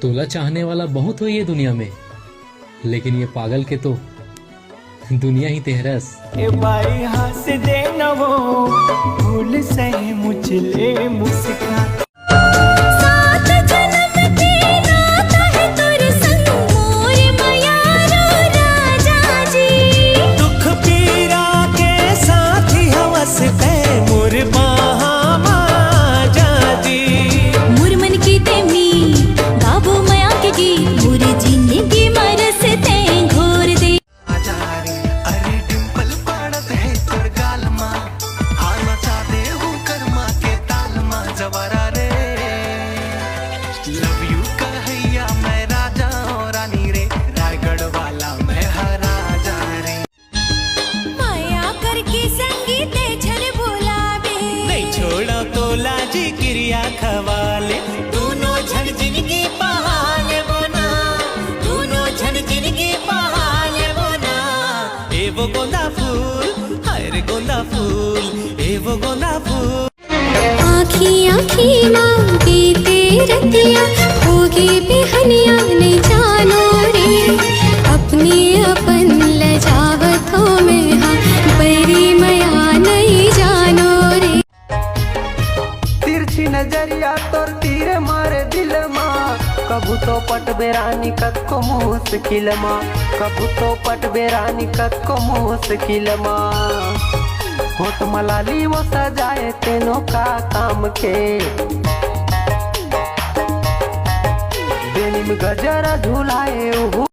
तोला चाहने वाला बहुत हो ये दुनिया में, लेकिन ये पागल के तो दुनिया ही तेहरस। ए बाई हंस दे न वो भूल सही मुझले मुस्कान। क्रिया खवाले दोनों झन जिनकी पहाले बोना, दोनों झन जिनकी पहाले बोना। ए वो गोंदा फूल, हाय रे गोंदा फूल, ए वो गोंदा फूल। आँखी आँखी मांगे तेरतिया होगी बिहनिया नहीं जानो रे, अपनी अपन लजावतों में हाँ बरी मया नहीं जानो रे। तिरछी नजरिया तोर तीर मारे दिल माँ, कबू तो पट बेरानी कत्को मुश्किल माँ, कबू तो पट बेरानी कत्को मुश्किल माँ। होठ मलाली वो सजाए तेनों का काम के, बेनी में गजरा झुलाए